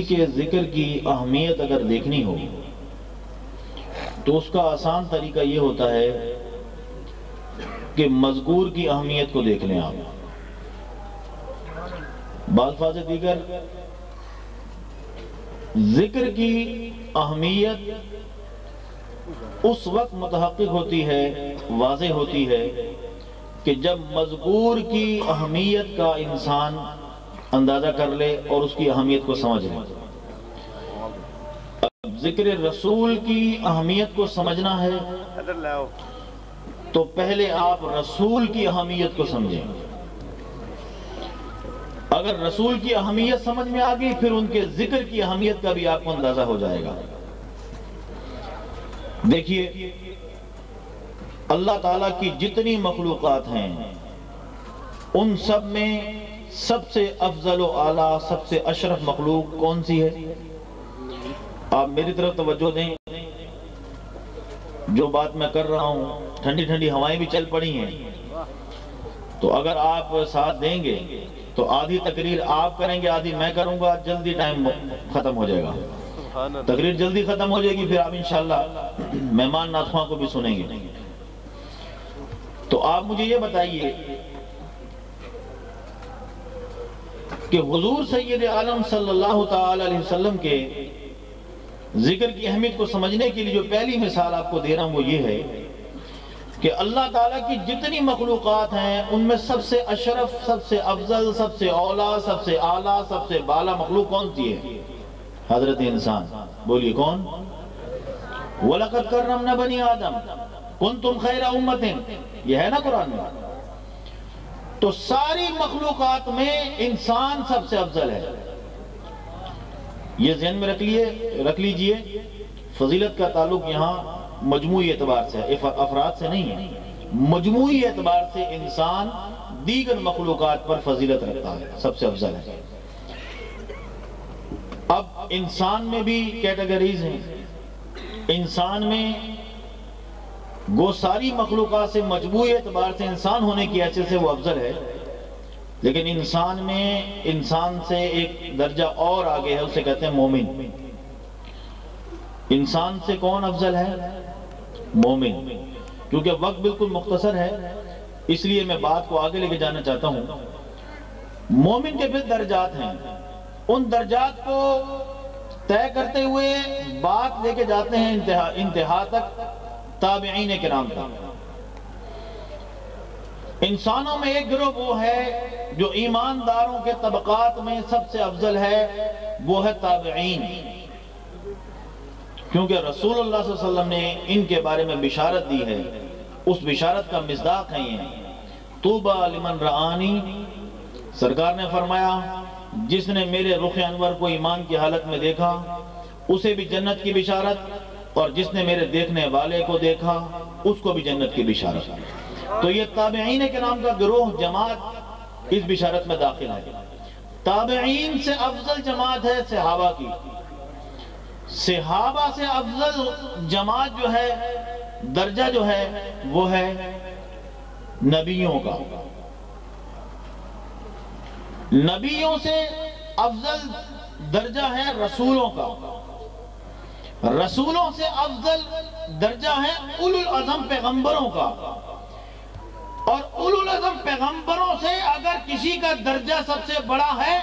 کے ذکر کی اہمیت اگر دیکھنی ہو تو اس کا آسان طریقہ یہ ہوتا ہے کہ مذکور کی اہمیت کو دیکھ لیں آپ. بالفاظ دیگر ذکر کی اہمیت اس وقت متحقق ہوتی ہے، واضح ہوتی ہے کہ جب مذکور کی اہمیت کا انسان اندازہ کر لے اور اس کی اہمیت کو سمجھ لے. اب ذکر رسول کی اہمیت کو سمجھنا ہے تو پہلے آپ رسول کی اہمیت کو سمجھیں. اگر رسول کی اہمیت سمجھ میں آ گئی پھر ان کے ذکر کی اہمیت کا بھی آپ کو اندازہ ہو جائے گا. دیکھیے اللہ تعالیٰ کی جتنی مخلوقات ہیں ان سب میں سب سے افضل و اعلیٰ، سب سے اشرف مخلوق کون سی ہے؟ آپ میری طرف توجہ دیں. جو بات میں کر رہا ہوں ٹھنڈی ٹھنڈی ہوائیں بھی چل پڑی ہیں، تو اگر آپ ساتھ دیں گے تو آدھی تقریر آپ کریں گے، آدھی میں کروں گا، جلدی ٹائم ختم ہو جائے گا. تقریر جلدی ختم ہو جائے گی، پھر آپ انشاءاللہ مہمان ناتخواں کو بھی سنیں گے. تو آپ مجھے یہ بتائیے کہ حضور سید عالم صلی اللہ تعالی علیہ وسلم کے ذکر کی اہمیت کو سمجھنے کے لیے جو پہلی مثال آپ کو دے رہا ہوں وہ یہ ہے کہ اللہ تعالیٰ کی جتنی مخلوقات ہیں ان میں سب سے اشرف، سب سے افضل، سب سے اولیٰ، سب سے اعلیٰ، سب سے بالا مخلوق کون سی ہے؟ حضرت انسان. بولیے کون؟ وَلَقَدْ كَرَّمْنَا بَنِي آدَمَ كُنْتُمْ خَيْرَ أُمَّةٍ، یہ ہے نا قرآن میں. تو ساری مخلوقات میں انسان سب سے افضل ہے. یہ ذہن میں رکھ لیجئے. فضیلت کا تعلق یہاں مجموعی اعتبار سے ہے، افراد سے نہیں ہے. مجموعی اعتبار سے انسان دیگر مخلوقات پر فضیلت رکھتا ہے، سب سے افضل ہے. اب انسان میں بھی کیٹیگریز ہیں. انسان میں وہ ساری مخلوقات سے مجموعی اعتبار سے انسان ہونے کی حیثیت سے وہ افضل ہے، لیکن انسان میں انسان سے ایک درجہ اور آگے ہے، اسے کہتے ہیں مومن. انسان سے کون افضل ہے؟ مومن. کیونکہ وقت بالکل مختصر ہے اس لیے میں بات کو آگے لے کے جانا چاہتا ہوں. مومن کے پھر درجات ہیں. ان درجات کو طے کرتے ہوئے بات لے کے جاتے ہیں انتہا تک، تابعین کرام تک. انسانوں میں ایک گروہ وہ ہے جو ایمانداروں کے طبقات میں سب سے افضل ہے، وہ ہے تابعین. کیونکہ رسول اللہ صلی اللہ علیہ وسلم نے ان کے بارے میں بشارت دی ہے. اس بشارت کا مصداق ہے یہ طوبی لمن رآنی. سرکار نے فرمایا جس نے میرے رخ انور کو ایمان کی حالت میں دیکھا اسے بھی جنت کی بشارت، اور جس نے میرے دیکھنے والے کو دیکھا اس کو بھی جنت کی بشارت. تو یہ تابعین کے نام کا گروہ، جماعت اس بشارت میں داخل ہے. تابعین سے افضل جماعت ہے صحابہ کی. صحابہ سے افضل جماعت جو ہے، درجہ جو ہے، وہ ہے نبیوں کا. نبیوں سے افضل درجہ ہے رسولوں کا. رسولوں سے افضل درجہ ہے اولو العزم پیغمبروں کا. اور اولو العزم پیغمبروں سے اگر کسی کا درجہ سب سے بڑا ہے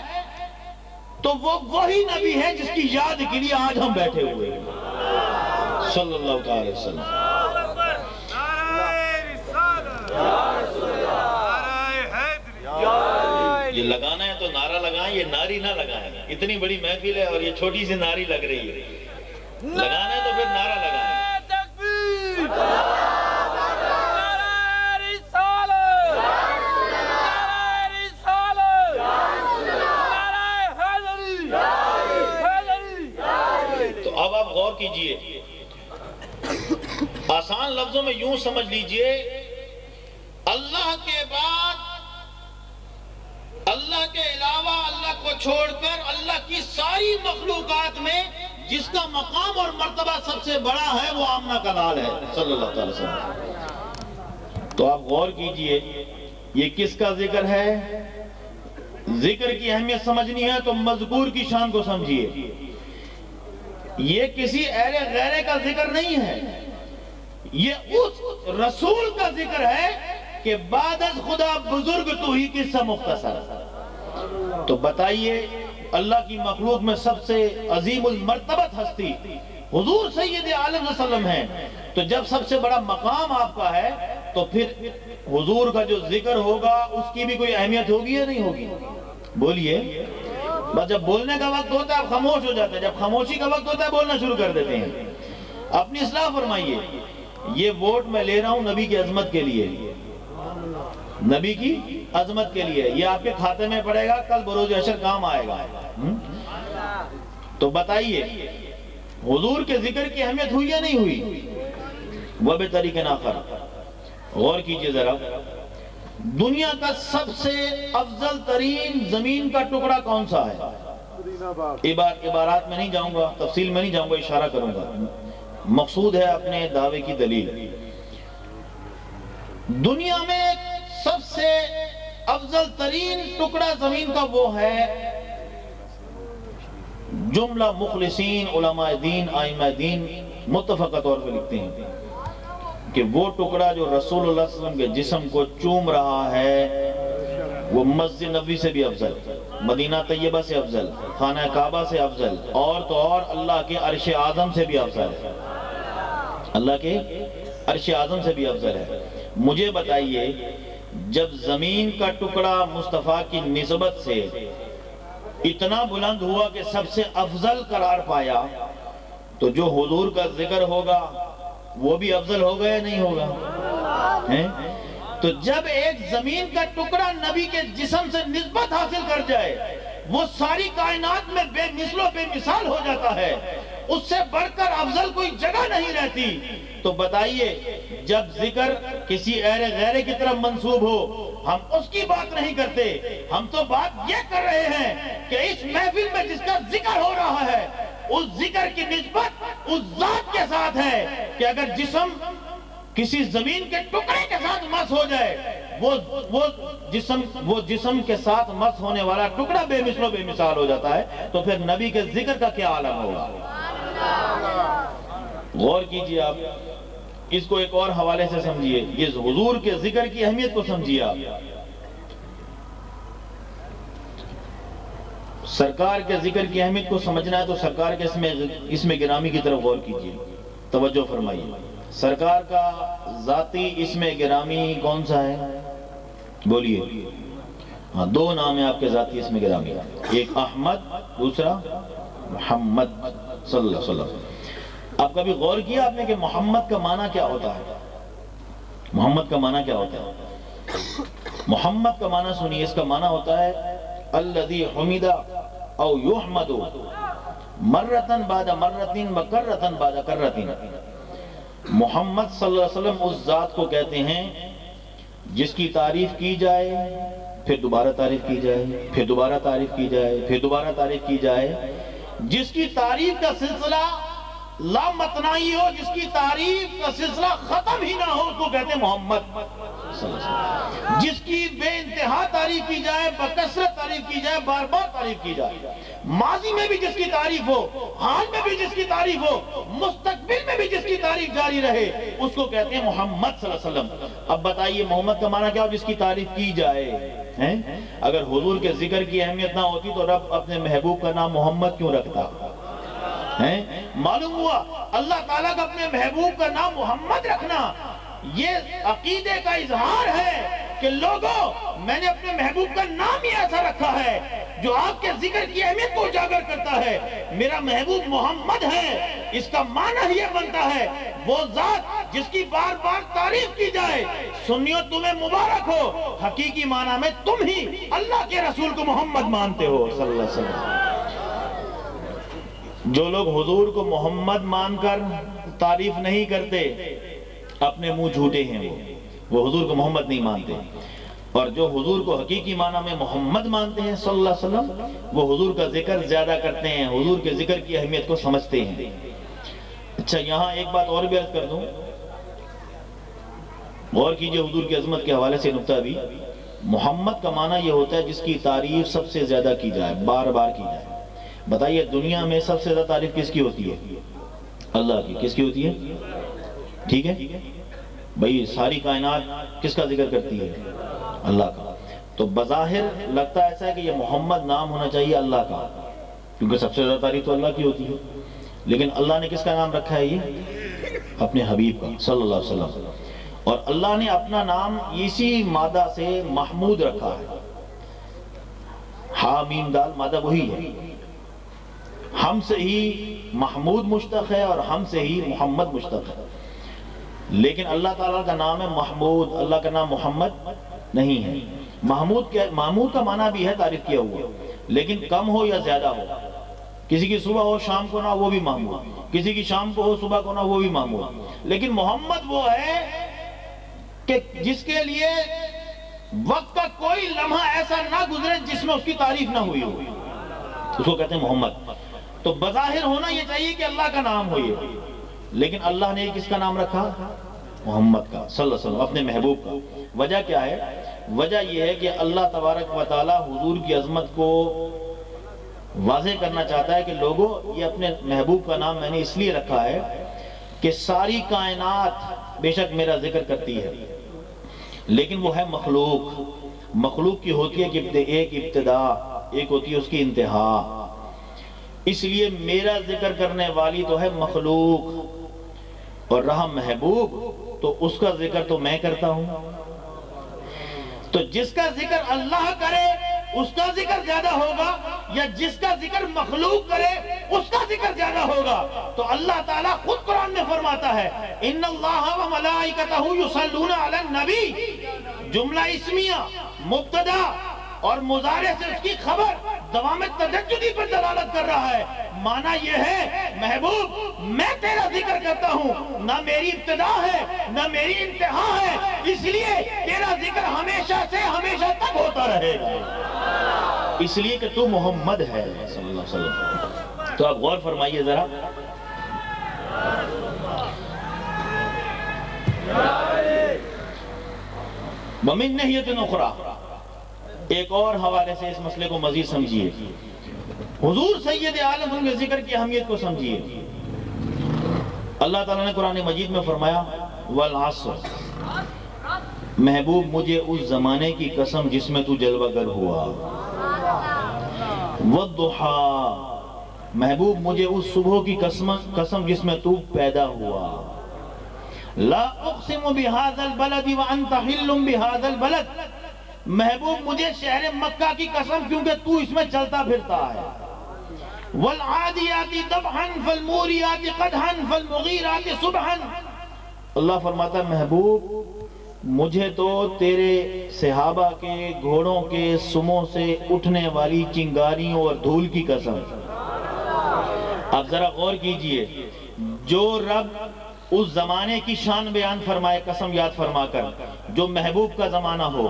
تو وہ وہی نبی ہے جس کی یاد کے لیے آج ہم بیٹھے ہوئے ہیں، صلی اللہ علیہ وسلم. یہ لگانا ہے تو نعرہ لگائیں، یہ ناری نہ لگائیں. اتنی بڑی محفل ہے اور یہ چھوٹی سی ناری لگ رہی ہے. لگانا ہے تو پھر نعرہ لگائیں. تو اب آپ غور کیجئے، آسان لفظوں میں یوں سمجھ لیجئے، اللہ کے بعد، اللہ کے علاوہ، اللہ کو چھوڑ کر اللہ کی ساری مخلوقات میں جس کا مقام اور مرتبہ سب سے بڑا ہے وہ آمنہ کا لال ہے، صلی اللہ علیہ وسلم. تو آپ غور کیجئے یہ کس کا ذکر ہے؟ ذکر کی اہمیت سمجھنی ہے تو مذکور کی شان کو سمجھیے. یہ کسی غیرے کا ذکر نہیں ہے، یہ اس رسول کا ذکر ہے کہ بعد از خدا بزرگ تو ہی قصہ مختصر. تو بتائیے اللہ کی مخلوق میں سب سے عظیم المرتبت ہستی حضور سید عالم صلی اللہ علیہ وسلم ہیں، تو جب سب سے بڑا مقام آپ کا ہے تو پھر حضور کا جو ذکر ہوگا اس کی بھی کوئی اہمیت ہوگی یا نہیں ہوگی؟ بولیے. بس جب بولنے کا وقت ہوتا ہے آپ خاموش ہو جاتے ہیں، جب خاموشی کا وقت ہوتا ہے بولنا شروع کر دیتے ہیں. اپنی اصلاح فرمائیے. یہ ووٹ میں لے رہا ہوں نبی کی عظمت کے لیے، نبی کی عظمت کے لیے. یہ آپ کے کھاتے میں پڑے گا، کل بروز حشر کام آئے گا. تو بتائیے حضور کے ذکر کی اہمیت ہوئی یا نہیں ہوئی؟ وہ بے طریقے ناخر. غور کیجئے ذرا، دنیا کا سب سے افضل ترین زمین کا ٹکڑا کون سا ہے؟ عبارات میں نہیں جاؤں گا، تفصیل میں نہیں جاؤں گا، اشارہ کروں گا. مقصود ہے اپنے دعوے کی دلیل. دنیا میں سب سے افضل ترین ٹکڑا زمین کا وہ ہے، جملہ مخلصین علماء دین ائمہ دین متفقہ طور پر لکھتے ہیں کہ وہ ٹکڑا جو رسول اللہ صلی اللہ علیہ وسلم کے جسم کو چوم رہا ہے وہ مسجد نبوی سے بھی افضل، مدینہ طیبہ سے افضل، خانہ کعبہ سے افضل، اور تو اور اللہ کے عرش اعظم سے بھی افضل ہے. اللہ کے عرش اعظم سے بھی افضل ہے. مجھے بتائیے جب زمین کا ٹکڑا مصطفیٰ کی نسبت سے اتنا بلند ہوا کہ سب سے افضل قرار پایا تو جو حضور کا ذکر ہوگا وہ بھی افضل ہوگا یا نہیں ہوگا؟ تو جب ایک زمین کا ٹکڑا نبی کے جسم سے نسبت حاصل کر جائے وہ ساری کائنات میں بے مثل و بے مثال ہو جاتا ہے، اس سے بڑھ کر افضل کوئی جگہ نہیں رہتی. تو بتائیے جب ذکر کسی غیرے کی طرف منسوب ہو ہم اس کی بات نہیں کرتے، ہم تو بات یہ کر رہے ہیں کہ اس محفل میں جس کا ذکر ہو رہا ہے اس ذکر کی نسبت اس ذات کے ساتھ ہے کہ اگر جسم کسی زمین کے ٹکڑے کے ساتھ مس ہو جائے وہ جسم کے ساتھ مس ہونے والا ٹکڑا بے مثل و بے مثال ہو جاتا ہے. تو پھر نبی کے ذکر کا کیا عالم ہوگا؟ غور کیجئے آپ اس کو ایک اور حوالے سے سمجھیے، اس حضور کے ذکر کی اہمیت کو سمجھیے. آپ سرکار کے ذکر کی اہمیت کو سمجھنا ہے تو سرکار کے اسم گرامی کی طرف غور کیجئے، توجہ فرمائیے. سرکار کا ذاتی اسم گرامی کون سا ہے؟ بولیے. ہاں دو نام ہیں آپ کے ذاتی اسم گرامی، ایک احمد دوسرا محمد صلی اللہ علیہ وسلم. آپ کبھی غور کیا آپ نے کہ محمد کا معنی کیا ہوتا ہے؟ محمد کا معنی کیا ہوتا ہے؟ محمد کا معنی سنیے، اس کا معنی ہوتا ہے الذی حمد او یحمد مرتن بعد مرتن وکرتن بعد کرتن. محمد صلی اللہ علیہ وسلم اس ذات کو کہتے ہیں جس کی تعریف کی جائے پھر دوبارہ تعریف کی جائے، پھر دوبارہ تعریف کی جائے، پھر دوبارہ تعریف کی جائے، جس کی تعریف کا سلسلہ لا متنائی ہو، جس کی تعریف کا سلسلہ ختم ہی نہ ہو، اس کو کہتے ہیں محمد صلی اللہ علیہ وسلم. جس کی بے انتہا تعریف کی جائے، بکثرت تعریف کی جائے، بار بار تعریف کی جائے، ماضی میں بھی جس کی تعریف ہو، حال میں بھی جس کی تعریف ہو، مستقبل میں بھی جس کی تعریف جاری رہے، اس کو کہتے ہیں محمد صلی اللہ علیہ وسلم. اب بتائیے محمد کا معنی کیا ہو؟ جس کی تعریف کی جائے. اگر حضور کے ذکر کی اہمیت نہ ہوتی تو رب اپنے محبوب کا نام محمد کیوں رکھتا؟ معلوم ہوا اللہ تعالیٰ کا اپنے محبوب کا نام محمد رکھنا یہ عقیدے کا اظہار ہے کہ لوگوں میں نے اپنے محبوب کا نام ہی ایسا رکھا ہے جو آپ کے ذکر کی اہمیت کو اجاگر کرتا ہے. میرا محبوب محمد ہے، اس کا معنی یہ بنتا ہے وہ ذات جس کی بار بار تعریف کی جائے. سنیو تمہیں مبارک ہو، حقیقی معنی میں تم ہی اللہ کے رسول کو محمد مانتے ہو صلی اللہ علیہ وسلم. جو لوگ حضور کو محمد مان کر تعریف نہیں کرتے اپنے منہ جھوٹے ہیں، وہ حضور کو محمد نہیں مانتے. اور جو حضور کو حقیقی معنی میں محمد مانتے ہیں صلی اللہ علیہ وسلم وہ حضور کا ذکر زیادہ کرتے ہیں، حضور کے ذکر کی اہمیت کو سمجھتے ہیں. اچھا یہاں ایک بات اور بھی عرض کر دوں، غور کیجئے حضور کی عظمت کے حوالے سے نکتہ بھی محمد کا معنی یہ ہوتا ہے جس کی تعریف سب سے زیادہ کی جائے، بار بار کی جائے۔ بتائیے دنیا میں سب سے زیادہ تعریف کس کی ہوتی ہے؟ اللہ کی۔ کس کی ہوتی ہے؟ ٹھیک ہے بھئی، ساری کائنات کس کا ذکر کرتی ہے؟ اللہ کا۔ تو بظاہر لگتا ایسا ہے کہ یہ محمد نام ہونا چاہیے اللہ کا، کیونکہ سب سے زیادہ تعریف تو اللہ کی ہوتی ہے، لیکن اللہ نے کس کا نام رکھا ہے؟ یہ اپنے حبیب کا صلی اللہ علیہ وسلم۔ اور اللہ نے اپنا نام اسی مادہ سے محمود رکھا ہے، ہا میم دال، مادہ وہی ہے، ہم سے ہی محمود مشتق ہے اور ہم سے ہی محمد مشتق ہے، لیکن اللہ تعالیٰ کا نام ہے محمود، اللہ کا نام محمد نہیں ہے۔ محمود کا معنی بھی ہے تعریف کیا ہوا، لیکن کم ہو یا زیادہ ہو، کسی کی صبح ہو شام کو نہ وہ بھی محمود، کسی کی شام کو ہو صبح کو نہ وہ بھی محمود، لیکن محمد وہ ہے کہ جس کے لیے وقت کا کوئی لمحہ ایسا نہ گزرے جس میں اس کی تعریف نہ ہوئی ہو، اس کو کہتے ہیں محمد۔ تو بظاہر ہونا یہ چاہیے کہ اللہ کا نام ہو یہ، لیکن اللہ نے کس کا نام رکھا؟ محمد کا صلی اللہ علیہ وسلم، اپنے محبوب کا۔ وجہ کیا ہے؟ وجہ یہ ہے کہ اللہ تبارک و تعالی حضور کی عظمت کو واضح کرنا چاہتا ہے کہ لوگوں، یہ اپنے محبوب کا نام میں نے اس لیے رکھا ہے کہ ساری کائنات بے شک میرا ذکر کرتی ہے، لیکن وہ ہے مخلوق۔ مخلوق کی ہوتی ہے کہ ایک ابتدا، ایک ہوتی ہے اس کی انتہا، اس لیے میرا ذکر کرنے والی تو ہے مخلوق، اور رہا محبوب تو اس کا ذکر تو میں کرتا ہوں۔ تو جس کا ذکر اللہ کرے اس کا ذکر زیادہ ہوگا، یا جس کا ذکر مخلوق کرے اس کا ذکر زیادہ ہوگا۔ تو اللہ تعالیٰ خود قرآن میں فرماتا ہے ان اللہ و ملائکتہ یصلون علی النبی، جملہ اسمیہ مبتدا اور مضارع سے اس کی خبر دوام تجددی پر دلالت کر رہا ہے۔ معنی یہ ہے محبوب میں تیرا ذکر کرتا ہوں، نہ میری ابتدا ہے نہ میری انتہا ہے، اس لیے تیرا ذکر ہمیشہ سے ہمیشہ تک ہوتا رہے گا، اس لیے کہ تو محمد ہے صلی اللہ علیہ وسلم۔ تو آپ غور فرمائیے ذرا، وَمِن نَحْيَةٍ أُخْرَى، ایک اور حوالے سے اس مسئلے کو مزید سمجھیے، حضور سید عالم ان کے ذکر کی اہمیت کو سمجھیے۔ اللہ تعالیٰ نے قرآن مجید میں فرمایا وَالْعَصْرِ، محبوب مجھے اس زمانے کی قسم جس میں تو جلوہ گر ہوا، وَالضُّحَىٰ، محبوب مجھے اس صبح کی قسم جس میں تو پیدا ہوا، لا اقسم بهذا البلد وانت حل بهذا البلد، محبوب مجھے شہر مکہ کی قسم کیونکہ تو اس میں چلتا پھرتا ہے، والعادیات ضبحا فالموریات قدحا فالمغیرات صبحا، اللہ فرماتا ہے محبوب مجھے تو تیرے صحابہ کے گھوڑوں کے سموں سے اٹھنے والی چنگاریوں اور دھول کی قسم۔ اب ذرا غور کیجئے، جو رب اس زمانے کی شان بیان فرمائے قسم یاد فرما کر، جو محبوب کا زمانہ ہو،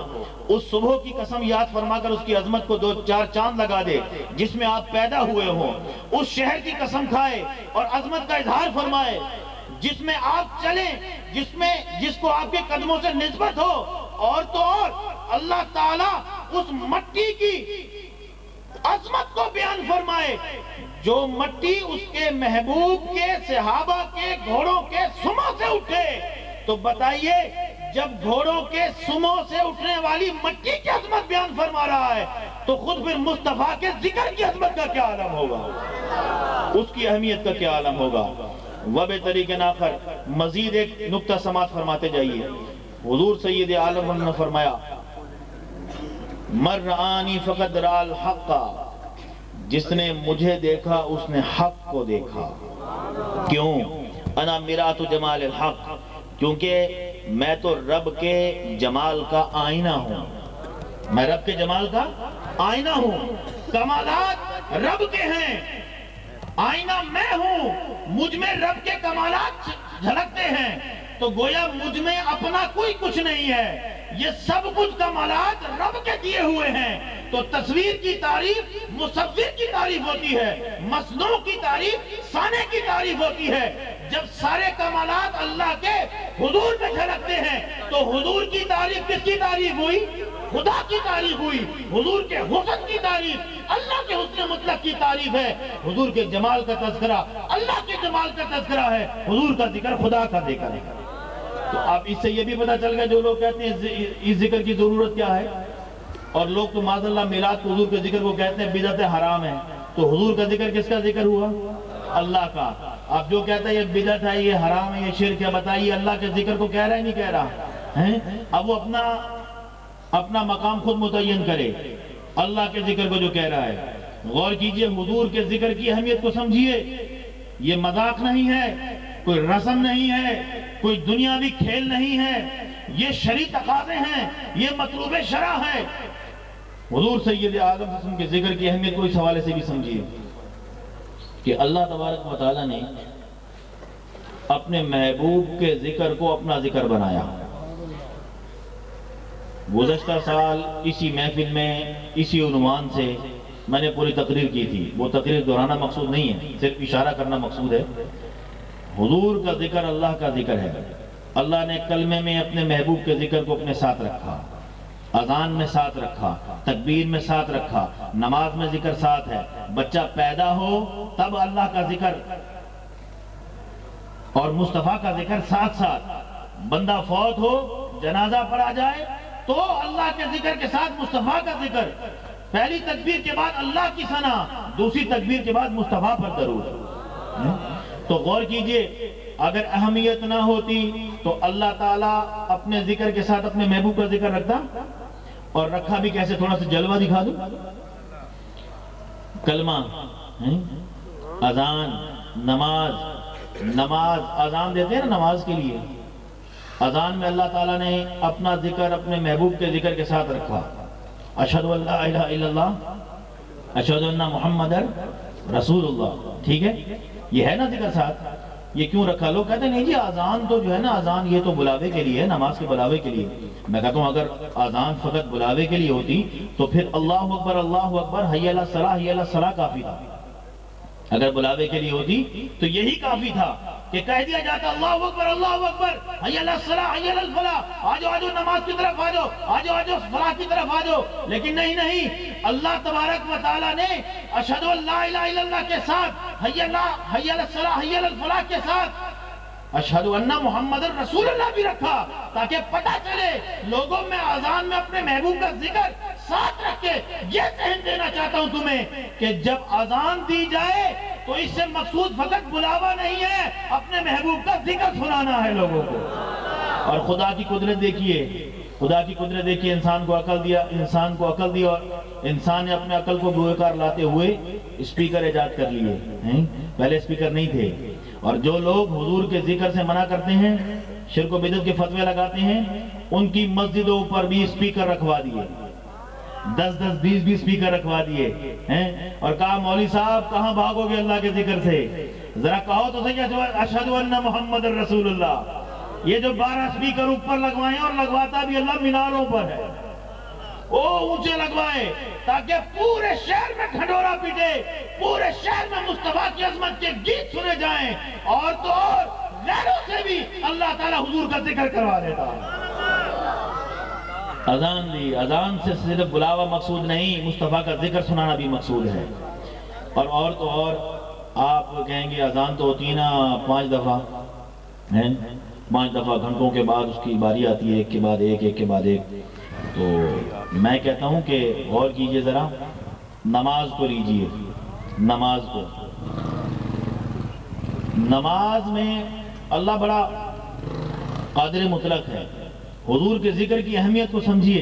اس صبح کی قسم یاد فرما کر اس کی عظمت کو 2-4 چاند لگا دے جس میں آپ پیدا ہوئے ہوں، اس شہر کی قسم کھائے اور عظمت کا اظہار فرمائے جس میں آپ چلیں، جس کو آپ کے قدموں سے نسبت ہو، اور تو اور اللہ تعالیٰ اس مٹی کی عظمت کو بیان فرمائے جو مٹی اس کے محبوب کے صحابہ کے گھوڑوں کے سموں سے اٹھے۔ تو بتائیے جب گھوڑوں کے سموں سے اٹھنے والی مٹی کی عظمت بیان فرما رہا ہے تو خود پھر مصطفیٰ کے ذکر کی عظمت کا کیا عالم ہوگا، اس کی اہمیت کا کیا عالم ہوگا۔ وب طریق آخر مزید ایک نقطہ سماعت فرماتے جائیے، حضور سید عالم نے فرمایا مر رآنی فقد رأى الحق، جس نے مجھے دیکھا اس نے حق کو دیکھا۔ کیوں؟ انا مرآت جمال الحق، کیونکہ میں تو رب کے جمال کا آئینہ ہوں، میں رب کے جمال کا آئینہ ہوں، کمالات رب کے ہیں، آئینہ میں ہوں، مجھ میں رب کے کمالات جھلکتے ہیں، تو گویا مجھ میں اپنا کوئی کچھ نہیں ہے، یہ سب کچھ کمالات رب کے دیے ہوئے ہیں۔ تو تصویر کی تعریف مصور کی تعریف ہوتی ہے، مصنوع کی تعریف صانع کی تعریف ہوتی ہے۔ جب سارے کمالات اللہ کے حضور میں جھلکتے ہیں تو حضور کی تعریف کس کی تعریف ہوئی؟ خدا کی تعریف ہوئی، حضور کے حسن کی تعریف اللہ کے حسن مطلق کی تعریف ہے، حضور کے جمال کا تذکرہ اللہ کے جمال کا تذکرہ ہے، حضور کا ذکر خدا کا ذکر ہے۔ تو آپ اس سے یہ بھی پتہ چل گیا جو لوگ کہتے ہیں اس ذکر کی ضرورت کیا ہے، اور لوگ تو معاذ اللہ میلاد کو حضور کے ذکر کو کہتے ہیں بدعت حرام ہے، تو حضور کا ذکر کس کا ذکر ہوا؟ اللہ کا۔ اب جو کہتا ہے یہ بدعت ہے، یہ حرام ہے، یہ شرک ہے، بتائیے اللہ کے ذکر کو کہہ رہا ہے نہیں کہہ رہا ہے؟ اب وہ اپنا مقام خود متعین کرے، اللہ کے ذکر کو جو کہہ رہا ہے۔ غور کیجئے، حضور کے ذکر کی اہمیت کو سمجھیے، یہ مذاق نہیں ہے، کوئی رسم نہیں ہے، کوئی دنیاوی کھیل نہیں ہے، یہ شرعی تقاضے ہیں، یہ مطلوب شرع ہے۔ حضور سید عالم صلی اللہ علیہ وسلم کے ذکر کی اہمیت کو اس حوالے سے بھی سمجھیے کہ اللہ تبارک و تعالیٰ نے اپنے محبوب کے ذکر کو اپنا ذکر بنایا۔ گزشتہ سال اسی محفل میں اسی عنوان سے میں نے پوری تقریر کی تھی، وہ تقریر دہرانا مقصود نہیں ہے، صرف اشارہ کرنا مقصود ہے۔ حضور کا ذکر اللہ کا ذکر ہے، اللہ نے کلمے میں اپنے محبوب کے ذکر کو اپنے ساتھ رکھا، اذان میں ساتھ رکھا، تکبیر میں ساتھ رکھا، نماز میں ذکر ساتھ ہے، بچہ پیدا ہو تب اللہ کا ذکر اور مصطفیٰ کا ذکر ساتھ ساتھ، بندہ فوت ہو جنازہ پڑھا جائے تو اللہ کے ذکر کے ساتھ مصطفیٰ کا ذکر، پہلی تکبیر کے بعد اللہ کی ثنا، دوسری تکبیر کے بعد مصطفیٰ پر درود۔ تو غور کیجئے، اگر اہمیت نہ ہوتی تو اللہ تعالیٰ اپنے ذکر کے ساتھ اپنے محبوب کا ذکر رکھتا، اور رکھا بھی کیسے؟ تھوڑا سا جلوہ دکھا دوں۔ کلمہ، اذان، نماز اذان دیتے ہیں نا نماز کے لیے، اذان میں اللہ تعالیٰ نے اپنا ذکر اپنے محبوب کے ذکر کے ساتھ رکھا، اشہد ان لا الہ الا اللہ، اشہد ان محمد رسول اللہ، ٹھیک ہے؟ یہ ہے نا ذکر ساتھ، یہ کیوں رکھا؟ لوگ کہتے ہیں نہیں جی اذان تو جو ہے نا، اذان یہ تو بلاوے کے لیے ہے، نماز کے بلاوے کے لیے۔ میں کہتا ہوں اگر اذان فقط بلاوے کے لیے ہوتی تو پھر اللہ اکبر حی علی الصلاۃ کافی تھا۔ اگر بلاوے کے لیے ہوتی تو یہی کافی تھا کہ کہہ دیا جاتا اللہ اکبر حی علی الصلاۃ حی علی الفلاح، آجو نماز کی طرف آجو فلاح کی طرف آجو۔ لیکن نہیں، اللہ تبارک و تعالیٰ نے اشہد ان لا الہ الا اللہ کے ساتھ، حی علی الصلاۃ حی علی الفلاح کے ساتھ اشہد ان محمد رسول اللہ بھی رکھا، تاکہ پتہ چلے لوگوں میں اذان میں اپنے محبوب کا ذکر ساتھ رکھ کے یہ ذہن دینا چاہتا ہوں تمہیں کہ جب اذان دی جائے تو اس سے مقصود فقط بلاوا نہیں ہے، اپنے محبوب کا ذکر سنانا ہے لوگوں کو۔ اور خدا کی قدرت دیکھیے، انسان کو عقل دیا اور انسان نے اپنے عقل کو گوئے کار لاتے ہوئے اسپیکر ایجاد کر لیے، پہلے اسپیکر نہیں تھے۔ اور جو لوگ حضور کے ذکر سے منع کرتے ہیں، شرک و بدعت کے فتوے لگاتے ہیں، ان کی مسجدوں پر بھی اسپیکر رکھوا دیے، 10-20 اسپیکر رکھوا دیے، اور کہا مولوی صاحب کہاں بھاگو گے اللہ کے ذکر سے؟ ذرا کہو تو صحیح، اشہد ان محمد رسول اللہ۔ یہ جو 12 اسپیکر اوپر لگوائے اور لگواتا بھی اللہ میناروں پر ہے، وہ اونچے لگوائے تاکہ پورے شہر میں ڈھنڈورا پیٹے، پورے شہر میں مصطفیٰ کی عظمت کے گیت سنے جائیں، اور تو اور غیروں سے بھی اللہ تعالیٰ حضور کا ذکر کروا دیتا ہے۔ اذان دی، اذان سے صرف بلاوا مقصود نہیں، مصطفیٰ کا ذکر سنانا بھی مقصود ہے۔ اور تو اور آپ کہیں گے اذان تو ہوتی ہے نا 5 دفعہ، 5 دفعہ گھنٹوں کے بعد اس کی باری آتی ہے، ایک کے بعد ایک۔ تو میں کہتا ہوں کہ غور کیجئے ذرا، نماز کو لیجئے، نماز میں اللہ بڑا قادر مطلق ہے۔ حضور کے ذکر کی اہمیت کو سمجھیے،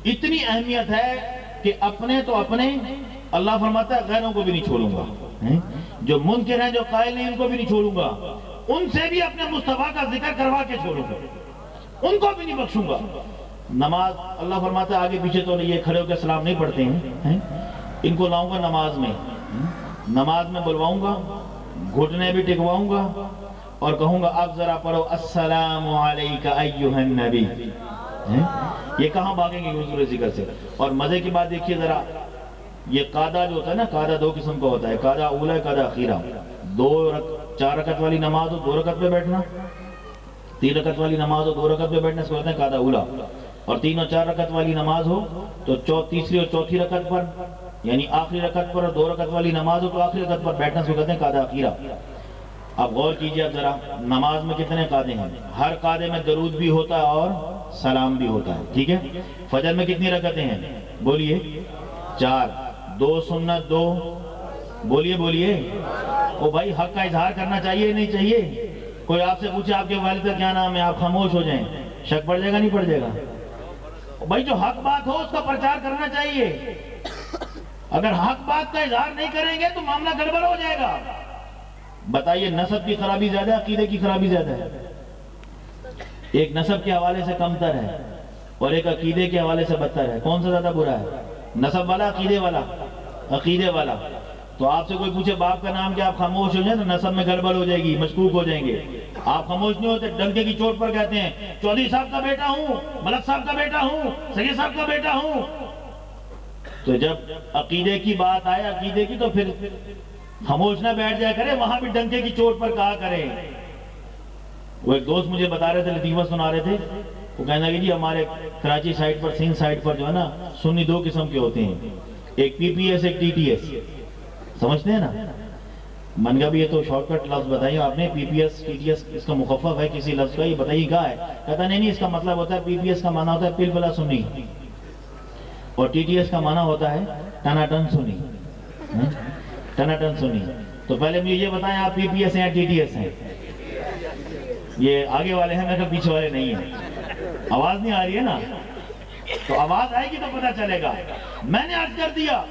اتنی اہمیت ہے کہ اپنے اللہ فرماتا ہے غیروں کو بھی نہیں چھوڑوں گا، جو منکر ہیں جو قائل نہیں ان کو بھی نہیں چھوڑوں گا، ان سے بھی اپنے مصطفیٰ کا ذکر کروا کے چھوڑوں گا، ان کو بھی نہیں بخشوں گا۔ نماز اللہ فرماتا ہے آگے پیچھے تو یہ کھڑے ہو کے سلام نہیں پڑھتے ہیں، ان کو لاؤں گا نماز میں بلواؤں گا، گھٹنے بھی ٹکواؤں گا اور کہوں گا اب ذرا پڑھو السلام علیکہ ایھا النبی۔ یہ کہاں بھاگیں گے حضور ذکر سے؟ اور مزے کی بات دیکھیے ذرا، یہ قادہ جو ہوتا ہے نا، قادہ 2 قسم کا ہوتا ہے، قادہ اولا ہے، قادہ اخیرہ۔ 4 رکعت والی نماز ہو 2 رکعت پہ بیٹھنا، 3 رکعت والی نماز ہو 2 رکعت پہ بیٹھنا، اس کو کہتے ہیں قادہ اولا۔ اور 3 اور 4 رکعت والی نماز ہو تو تیسری اور چوتھی رکعت پر یعنی آخری رکعت پر اور 2 رکعت والی نماز ہو تو آخری رکعت پر بیٹھنا اس کو کہتے ہیں قعدہ اخیرہ۔ اب غور کیجئے اب ذرا، نماز میں کتنے قعدے ہیں؟ ہر قعدے میں درود بھی ہوتا ہے اور سلام بھی ہوتا ہے، ٹھیک ہے؟ فجر میں کتنی رکعتیں ہیں؟ بولیے 4، 2 سنت 2، بولیے۔ او بھائی حق کا اظہار کرنا چاہیے نہیں چاہیے؟ کوئی آپ سے پوچھے آپ کے والد کا کیا نام ہے، آپ خاموش ہو جائیں، شک پڑ جائے گا نہیں پڑ جائے گا؟ بھائی جو حق بات ہو اس کا پرچار کرنا چاہیے۔ اگر حق بات کا اظہار نہیں کریں گے تو معاملہ گڑبڑ ہو جائے گا۔ بتائیے نسب کی خرابی زیادہ ہے، عقیدے کی خرابی زیادہ ہے؟ ایک نسب کے حوالے سے کم تر ہے اور ایک عقیدے کے حوالے سے بدتر ہے، کون سا زیادہ برا ہے؟ نسب والا عقیدے والا؟ عقیدے والا۔ تو آپ سے کوئی پوچھے باپ کا نام کیا، آپ خاموش ہو جائیں تو نسب میں گڑبڑ ہو جائے گی، مشکوک ہو جائیں گے۔ آپ خاموش نہیں ہوتے، ڈنکے کی چوٹ پر کہتے ہیں چودھری صاحب کا بیٹا ہوں، ملک صاحب کا بیٹا ہوں، سید صاحب کا بیٹا ہوں۔ تو جب عقیدے کی بات آئے عقیدے کی تو پھر خاموش نہ بیٹھ جائے کرے، وہاں بھی ڈنکے کی چوٹ پر کہا کریں۔ وہ ایک دوست مجھے بتا رہے تھے، لطیفہ سنا رہے تھے، وہ کہنا کہ جی ہمارے کراچی سائٹ پر، سندھ سائٹ پر جو ہے نا سنی 2 قسم کے ہوتے ہیں، ایک پی پی ایس ایک ٹی ٹی ایس، سمجھتے ہیں نا؟ من کا بھی یہ تو شارٹ کٹ لفظ بتائیے آپ نے، P P S T T S اس کا مخفف ہے کسی لفظ کا، یہ بتائیے کہا ہے؟ کہتا نہیں اس کا مطلب ہوتا ہے پی پی ایس کا معنی ہوتا ہے پل بلا سنی اور ٹی ٹی ایس کا معنی ہوتا ہے ٹناٹن سنی، ٹناٹن سنی۔ تو پہلے مجھے یہ بتائیں آپ پی پی ایس ہیں یا ٹی ٹی ایس ہیں؟ یہ آگے والے ہیں، میرے پیچھے والے نہیں ہیں۔ آواز نہیں آ رہی ہے نا؟ تو آواز آئے گی تو پتہ چلے گا۔ میں نے عرض کر دیا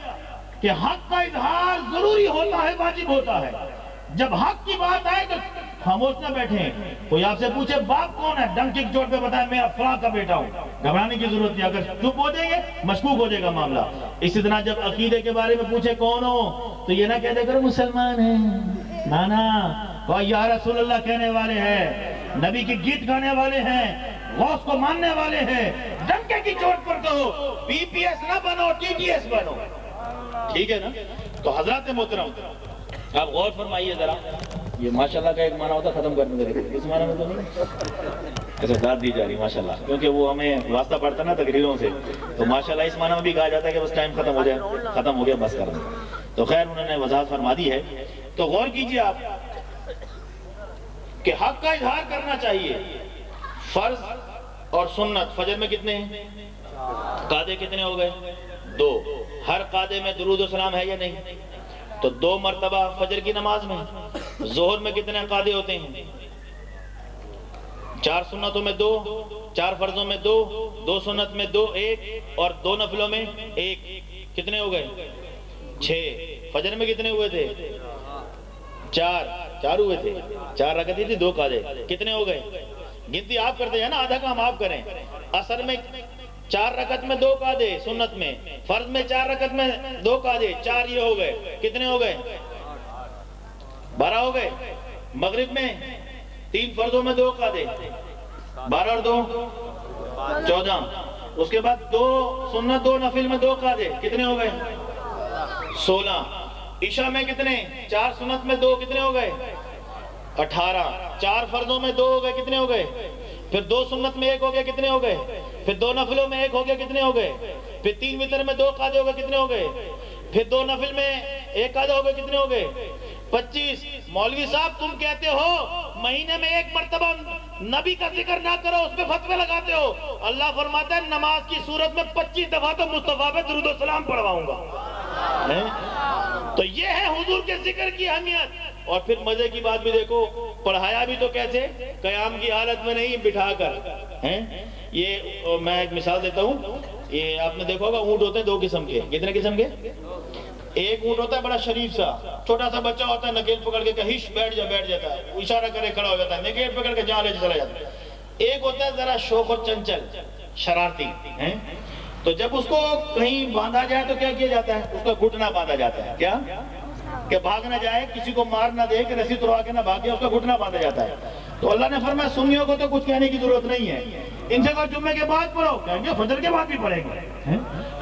کہ حق کا اظہار ضروری ہوتا ہے، واجب ہوتا ہے۔ جب حق کی بات آئے تو خاموش نہ بیٹھیں۔ کوئی آپ سے پوچھے باپ کون ہے، ڈنکے کی چوٹ پہ بتائیں میں فلاں کا بیٹا ہوں، گھبرانے کی ضرورت نہیں۔ اگر چپ ہو جائیں گے مشکوک ہو جائے گا معاملہ۔ اسی طرح جب عقیدے کے بارے میں پوچھے کون ہو تو یہ نہ کہہ دے کرو مسلمان ہیں، نانا کوئی یا رسول اللہ کہنے والے ہیں، نبی کی گیت گانے والے ہیں، غوث کو ماننے والے ہیں۔ ڈنکے کی چوٹ پر کہو پی پی ایس نہ بنو، ٹی ٹی ایس بنو، ٹھیک ہے نا؟ تو حضرات محترم آپ غور فرمائیے ذرا، یہ ماشاءاللہ کا ایک معنی ہوتا ختم کرنے کے لیے، اس معنی میں تو نہیں ایسا داد دی جا رہی ماشاءاللہ، کیونکہ وہ ہمیں واسطہ پڑتا نا تقریروں سے، تو ماشاءاللہ اس معنی میں بھی کہا جاتا ہے کہ بس ٹائم ختم ہو جائے، ختم ہو گیا بس کر دیں۔ تو خیر انہوں نے وضاحت فرما دی ہے۔ تو غور کیجئے آپ کہ حق کا اظہار کرنا چاہیے۔ فرض اور سنت فجر میں کتنے ہیں؟ قعدے کتنے ہو گئے؟ 2۔ ہر قعدے میں درود و سلام ہے یا نہیں؟ تو 2 مرتبہ فجر کی نماز میں۔ ظہر میں کتنے قعدے ہوتے ہیں؟ 4 سنتوں میں 2، 4 فرضوں میں 2، 2 سنت میں 2، 1 اور 2 نفلوں میں 1، کتنے ہو گئے؟ 6۔ فجر میں کتنے ہوئے تھے؟ 4 ہوئے تھے، 4 رکعتیں تھی، 2 قعدے، کتنے ہو گئے؟ گنتی آپ کرتے ہیں نا، آدھا کام آپ کریں۔ عصر میں 4 رکعت میں 2 قعدے سنت میں، فرض میں 4 رکعت میں 2 قعدے، 4 یہ ہو گئے، کتنے ہو گئے؟ 12 ہو گئے۔ مغرب میں 3 فرضوں میں 2 قعدے، 12 اور 2 14۔ اس کے بعد 2 سنت 2 نفل میں 2 قعدے، کتنے ہو گئے؟ 16۔ عشاء میں کتنے؟ 4 سنت میں 2، کتنے ہو گئے؟ 18۔ 4 فرضوں میں 2 ہو گئے، کتنے ہو گئے؟ پھر 2 سنت میں 1 ہو گئے، کتنے ہو گئے؟ پھر 2 نفلوں میں 1 ہو گئے، کتنے ہو گئے؟ پھر 3 وتر میں 2 قعدے ہو گئے، کتنے ہو گئے؟ پھر 2 نفل میں 1 قعدہ ہو گئے، کتنے ہو گئے؟ 25۔ مولوی صاحب تم کہتے ہو مہینے میں 1 مرتبہ نبی کا ذکر نہ کرو، اس پہ فتوے لگاتے ہو۔ اللہ فرماتا ہے نماز کی صورت میں 25 دفعہ تو مصطفیٰ پہ درود و سلام پڑھواؤں گا۔ تو یہ ہے حضور کے ذکر کی اہمیت۔ اور پھر مزے کی بات بھی دیکھو، پڑھایا بھی تو کیسے؟ قیام کی حالت میں نہیں، بٹھا کر۔ یہ میں ایک مثال دیتا ہوں، یہ آپ نے دیکھا ہوگا اونٹ ہوتے ہیں 2 قسم کے، کتنے قسم کے؟ ایک اونٹ ہوتا ہے بڑا شریف سا، چھوٹا سا بچہ ہوتا ہے، نکیل پکڑ کے کہش بیٹھ جاتا ہے، اشارہ کرے کھڑا ہو جاتا ہے، نکیل پکڑ کے جہاں لے چلا جاتا ہے۔ ایک ہوتا ہے ذرا شوخ اور چنچل، شرارتی، تو جب اس کو کہیں باندھا جائے تو کیا کیا جاتا ہے؟ اس کا گھٹنا باندھا جاتا ہے۔ کیا؟ کہ بھاگ نہ جائے، کسی کو مار نہ دے، کہ رسی توڑوا کے نہ بھاگ جائے، اس کا گھٹنا باندھا جاتا ہے۔ تو اللہ نے فرمایا سنیوں کو تو کچھ کہنے کی ضرورت نہیں ہے، ان سے کہو جمعے کے بعد پڑھو، کہیں گے فجر کے بعد بھی پڑھیں گے۔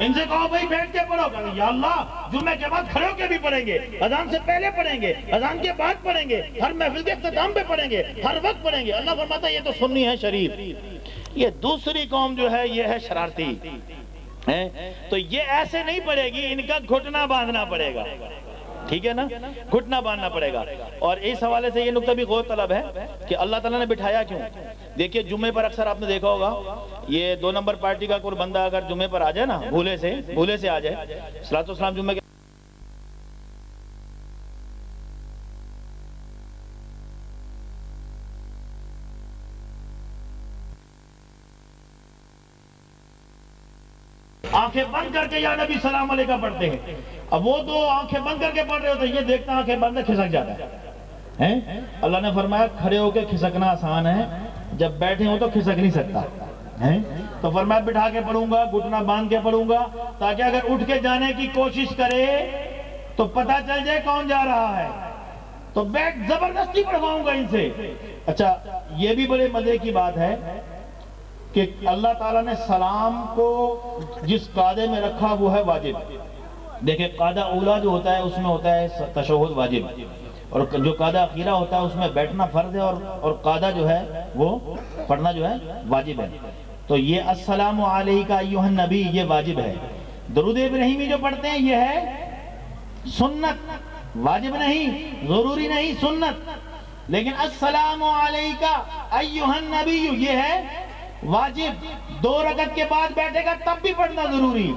ان سے کہو بھائی بیٹھ کے پڑھو، کہیں گے یا اللہ جمعے کے بعد کھڑے ہو کے بھی پڑھیں گے، اذان سے پہلے پڑھیں گے، اذان کے بعد پڑھیں گے، ہر محفل کے اختتام پہ پڑھیں گے، ہر وقت پڑھیں گے۔ اللہ فرماتا ہے یہ تو سنی ہے شریف۔ یہ دوسری قوم جو ہے یہ ہے شرارتی، تو یہ ایسے نہیں پڑھے گی، ان کا گھٹنا باندھنا پڑے گا، ٹھیک ہے نا، گھٹنا باندھنا پڑے گا۔ اور اس حوالے سے یہ نقطہ بھی غور طلب ہے کہ اللہ تعالیٰ نے بٹھایا کیوں؟ دیکھیے جمعے پر اکثر آپ نے دیکھا ہوگا یہ 2 نمبر پارٹی کا کوئی بندہ اگر جمعے پر آ جائے نا، بھولے سے آ جائے، صلاۃ والسلام جمعے کے آنکھیں بند کر کے یا نبی سلام علیکہ پڑھتے ہیں، اب وہ تو آنکھیں بند کر کے پڑھ رہے ہوتے ہیں، یہ دیکھتا آنکھیں بند کھسک جاتا ہے۔ اللہ نے فرمایا کھڑے ہو کے کھسکنا آسان ہے، جب بیٹھے ہو تو کھسک نہیں سکتا، تو فرمایا بٹھا کے پڑھوں گا، گھٹنا باندھ کے پڑھوں گا، تاکہ اگر اٹھ کے جانے کی کوشش کرے تو پتہ چل جائے کون جا رہا ہے، تو بیٹھ زبردستی پڑھواؤں گا ان سے۔ اچھا یہ بھی بڑے مزے کی بات ہے کہ اللہ تعالیٰ نے سلام کو جس قاعدے میں رکھا وہ ہے واجب۔ دیکھیں قاعدہ اولا جو ہوتا ہے اس میں ہوتا ہے تشہد واجب، اور جو قاعدہ اخیرہ ہوتا ہے اس میں بیٹھنا فرض ہے، اور قاعدہ جو ہے وہ پڑھنا جو ہے واجب ہے۔ تو یہ السلام علیکہ ایھا النبی یہ واجب ہے۔ درود ابراہیمی جو پڑھتے ہیں یہ ہے سنت، واجب نہیں، ضروری نہیں، سنت۔ لیکن السلام علیکہ ایھا النبی یہ ہے واجب۔ 2 رکعت کے بعد بیٹھے گا تب بھی پڑھنا ضروری،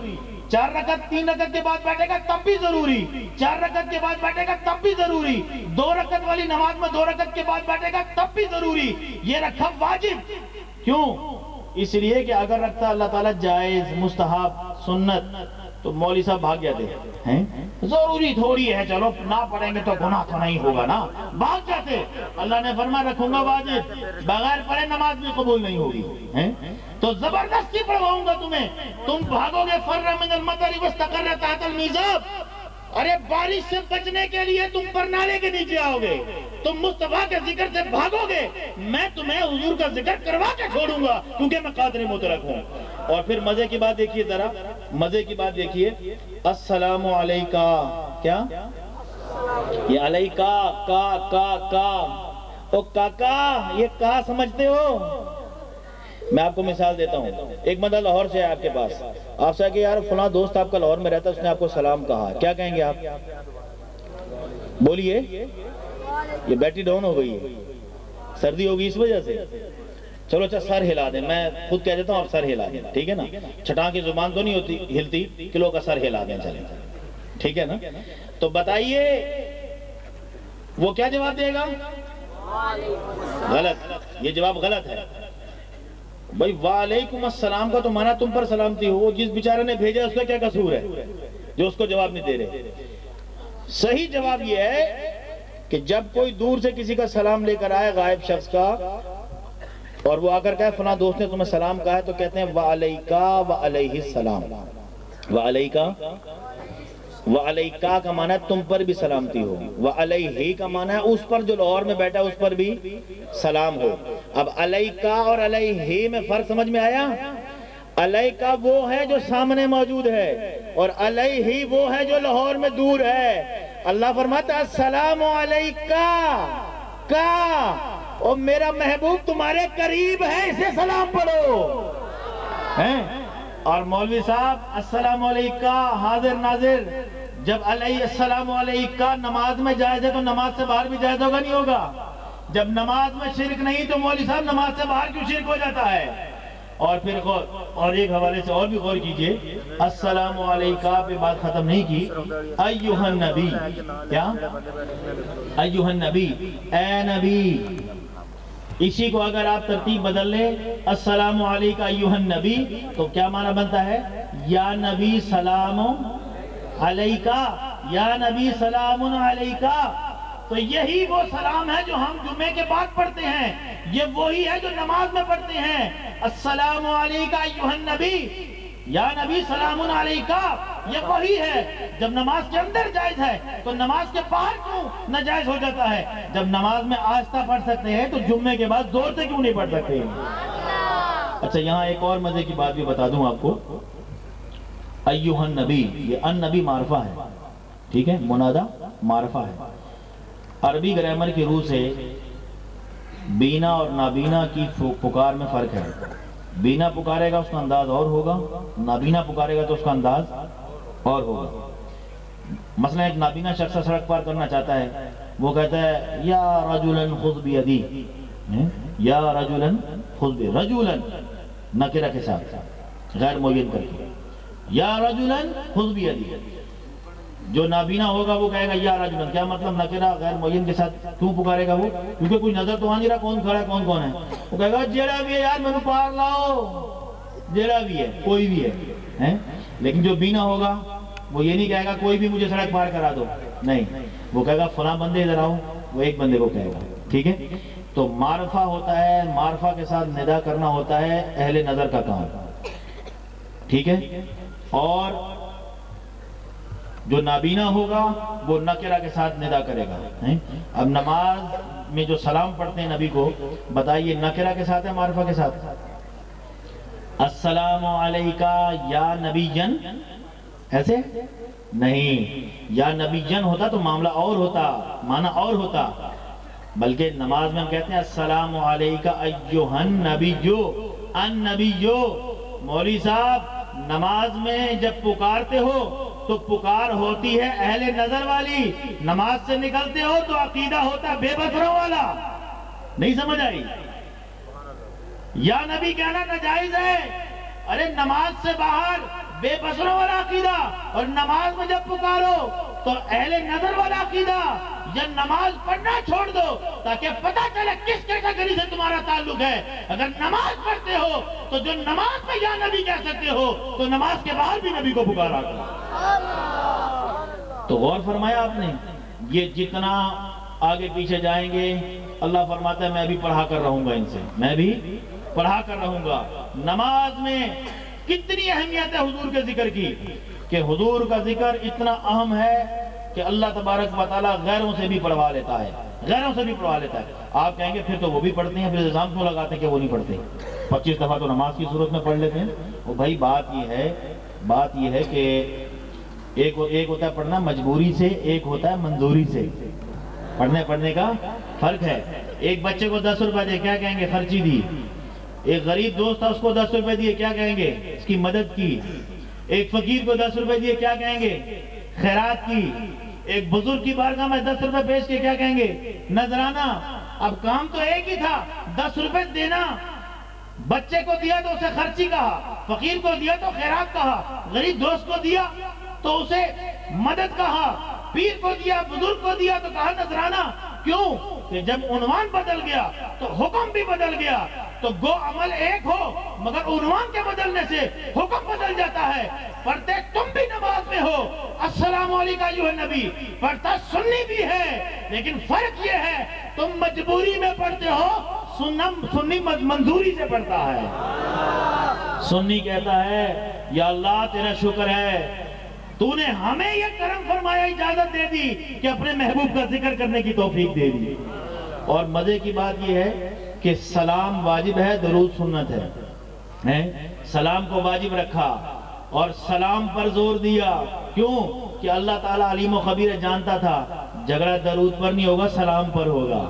4 رکعت 3 رکعت کے بعد بیٹھے گا تب بھی ضروری، 4 رکعت کے بعد بیٹھے گا تب بھی ضروری، 2 رکعت والی نماز میں 2 رکعت کے بعد بیٹھے گا تب بھی ضروری، یہ رکھا واجب۔ کیوں؟ اس لیے کہ اگر رکھتا اللہ تعالیٰ جائز، مستحب، سنت تو مولوی صاحب بھاگ جاتے ہیں، ضروری تھوڑی ہے چلو نہ پڑھیں گے تو گناہ تو نہیں ہوگا نا، بھاگ جاتے۔ اللہ نے فرمایا رکھوں گا واجب، بغیر پڑھے نماز بھی قبول نہیں ہوگی، تو زبردستی پڑھواؤں گا تمہیں، تم بھاگو گے فر من المطر واستقر تحت المیزاب، ارے بارش سے بچنے کے لیے تم پرنالے کے نیچے آؤ گے، تم مصطفیٰ کے ذکر سے بھاگو گے، میں تمہیں حضور کا ذکر کروا کے چھوڑوں گا کیونکہ میں قادر مطلق ہوں۔ اور پھر مزے کی بات دیکھیے، ذرا مزے کی بات دیکھیے، السلام علیکہ، کیا یہ علیکہ کا او کاکا، یہ کا سمجھتے ہو؟ میں آپ کو مثال دیتا ہوں، ایک بندہ لاہور سے ہے آپ کے پاس، آپ سے کہ یار فلاں دوست آپ کا لاہور میں رہتا ہے، اس نے آپ کو سلام کہا، کیا کہیں گے آپ؟ بولیے، یہ بیٹری ڈاؤن ہو گئی ہے، سردی ہوگی اس وجہ سے، چلو اچھا سر ہلا دیں، میں خود کہہ دیتا ہوں آپ سر ہلا دیں، ٹھیک ہے نا، چھٹان کی زبان تو نہیں ہوتی ہلتی، کلو کا سر ہلا دیں چلیں، ٹھیک ہے نا۔ تو بتائیے وہ کیا جواب دے گا؟ غلط، یہ جواب غلط ہے بھائی۔ وعلیکم السلام کا تو مانا تم پر سلامتی ہو، جس بیچارے نے بھیجا اس کا کیا قصور ہے جو اس کو جواب نہیں دے رہے؟ صحیح جواب یہ ہے کہ جب کوئی دور سے کسی کا سلام لے کر آئے غائب شخص کا، اور وہ آ کر کہے فلاں دوست نے تمہیں سلام کہا ہے، تو کہتے ہیں وعلیکہ وعلیہ السلام۔ وعلیکہ، وعلیکہ کا معنی ہے تم پر بھی سلامتی ہو، وعلیہ کا معنی ہے اس پر جو لاہور میں بیٹھا ہے اس پر بھی سلام ہو۔ اب علیکہ اور علیہ میں فرق سمجھ میں آیا؟ علیکہ وہ ہے جو سامنے موجود ہے، اور علیہ وہ ہے جو لاہور میں دور ہے۔ اللہ فرماتا ہے السلام علیکہ کا، اور میرا محبوب تمہارے قریب ہے، اسے سلام پڑھو۔ اور مولوی صاحب السلام علیکہ حاضر ناظر، جب علیہ السلام علیکہ نماز میں جائز ہے تو نماز سے باہر بھی جائز ہوگا نہیں ہوگا؟ جب نماز میں شرک نہیں تو مولوی صاحب نماز سے باہر کیوں شرک ہو جاتا ہے؟ اور پھر غور، اور ایک حوالے سے اور بھی غور کیجئے، السلام علیکہ پہ بات ختم نہیں کی، ایھا النبی، کیا؟ ایھا النبی، اے نبی، اسی کو اگر آپ ترتیب بدل لیں السلام علیکہ ایھا النبی تو کیا معنی بنتا ہے؟ یا نبی سلام علیکہ، یا نبی سلام علیکہ۔ تو یہی وہ سلام ہے جو ہم جمعے کے بعد پڑھتے ہیں، یہ وہی ہے جو نماز میں پڑھتے ہیں، السلام علیکہ ایھا النبی، یا نبی سلام علیکہ، یہ وہی ہے۔ جب نماز کے اندر جائز ہے تو نماز کے باہر کیوں ناجائز ہو جاتا ہے؟ جب نماز میں آہستہ پڑھ سکتے ہیں تو جمعے کے بعد زور سے کیوں نہیں پڑھ سکتے؟ اچھا یہاں ایک اور مزے کی بات بھی بتا دوں آپ کو، ایھا النبی، یہ ان نبی معرفہ ہے، ٹھیک ہے، منادہ معرفہ ہے۔ عربی گرامر کی روح سے بینا اور نابینا کی پکار میں فرق ہے۔ بینا پکارے گا اس کا انداز اور ہوگا، نابینا پکارے گا تو اس کا انداز اور ہوگا۔ مثلا ایک نابینا شخص سڑک پار کرنا چاہتا ہے، وہ کہتا ہے یا رجلاً خذ بیدی، یا رجلاً خذ بیدی، رجلاً نکرہ کے ساتھ غیر معین کر کے، یا رجلاً خذ بیدی۔ جو نابینا ہوگا وہ کہے گا یا رجلاً، کیا مطلب نکرہ غیر معین کے ساتھ کیوں پکارے گا وہ؟ کیونکہ کوئی نظر تو آ نہیں رہا کون کھڑا ہے کون کون ہے، وہ کہے گا جیڑا بھی ہے یار میں پار لاؤ، جیڑا بھی ہے کوئی بھی ہے۔ لیکن جو بینا ہوگا وہ یہ نہیں کہے گا کوئی بھی مجھے سڑک پار کرا دو، نہیں، وہ کہے گا فلاں بندے ادھر آؤ، وہ ایک بندے کو کہے گا، ٹھیک ہے۔ تو معرفہ ہوتا ہے، معرفہ کے ساتھ ندا کرنا ہوتا ہے اہل نظر کا کام، ٹھیک ہے۔ اور جو نابینا ہوگا وہ نکرہ کے ساتھ ندا کرے گا۔ اب نماز میں جو سلام پڑھتے ہیں نبی کو، بتائیے نکرہ کے ساتھ ہے معرفہ کے ساتھ؟ السلام علیکہ یا نبی جن، ایسے نہیں، یا نبی جن ہوتا تو معاملہ اور ہوتا، معنی اور ہوتا، بلکہ نماز میں ہم کہتے ہیں السلام علیکہ ایھا النبیّ، النبیّ۔ مولوی صاحب نماز میں جب پکارتے ہو تو پکار ہوتی ہے اہل نظر والی، نماز سے نکلتے ہو تو عقیدہ ہوتا ہے بے بصروں والا۔ نہیں سمجھ آئی؟ یا نبی کہنا ناجائز ہے، ارے نماز سے باہر بے بصروں والا عقیدہ، اور نماز میں جب پکارو تو اہل نظر والا عقیدہ، یا نماز پڑھنا چھوڑ دو تاکہ پتہ چلے کس کیٹیگری سے تمہارا تعلق ہے۔ اگر نماز پڑھتے ہو تو جو نماز میں یا نبی کہہ سکتے ہو تو نماز کے باہر بھی نبی کو پکارا کرو۔ تو غور فرمایا آپ نے، یہ جتنا آگے پیچھے جائیں گے اللہ فرماتا ہے میں بھی پڑھا کر رہوں گا ان سے، میں بھی پڑھا کر رہوں گا۔ نماز میں کتنی اہمیت ہے حضور کے ذکر کی، کہ حضور کا ذکر اتنا اہم ہے کہ اللہ تبارک و تعالیٰ غیروں سے بھی پڑھوا لیتا ہے، غیروں سے بھی پڑھوا لیتا ہے۔ آپ کہیں گے پھر تو وہ بھی پڑھتے ہیں، پھر الزام کیوں لگاتے ہیں کہ وہ نہیں پڑھتے؟ 25 دفعہ تو نماز کی صورت میں پڑھ لیتے ہیں۔ وہ بھائی بات یہ ہے کہ ایک ہوتا ہے پڑھنا مجبوری سے، ایک ہوتا ہے منظوری سے، پڑھنے کا فرق ہے۔ ایک بچے کو 10 روپے دے، کیا کہیں گے؟ خرچی دی۔ ایک غریب دوست تھا، اس کو 10 روپے دیے، کیا کہیں گے؟ اس کی مدد کی۔ ایک فقیر کو 10 روپے دیے، کیا کہیں گے؟ خیرات کی۔ ایک بزرگ کی بارگاہ میں 10 روپے پیش کے، کیا کہیں گے؟ نذرانہ۔ اب کام تو ایک ہی تھا، 10 روپے دینا۔ بچے کو دیا تو اسے خرچی کہا، فقیر کو دیا تو خیرات کہا، غریب دوست کو دیا تو اسے مدد کہا، پیر کو دیا، بزرگ کو دیا تو کہا نذرانہ۔ کیوں؟ کہ جب عنوان بدل گیا تو حکم بھی بدل گیا۔ تو گو عمل ایک ہو مگر عنوان کے بدلنے سے حکم بدل جاتا ہے۔ پڑھتے تم بھی نماز میں ہو السلام علیکم ایھا النبی، پڑھتا سنی بھی ہے، لیکن فرق یہ ہے تم مجبوری میں پڑھتے ہو، سنی منظوری سے پڑھتا ہے۔ سنی کہتا ہے یا اللہ تیرا شکر ہے تو نے ہمیں یہ کرم فرمایا، اجازت دے دی کہ اپنے محبوب کا ذکر کرنے کی توفیق دے دی۔ اور مزے کی بات یہ ہے کہ سلام واجب ہے، درود سنت ہے۔ سلام کو واجب رکھا اور سلام پر زور دیا، کیوں؟ کہ اللہ تعالیٰ علیم و خبیر جانتا تھا جھگڑا درود پر نہیں ہوگا، سلام پر ہوگا۔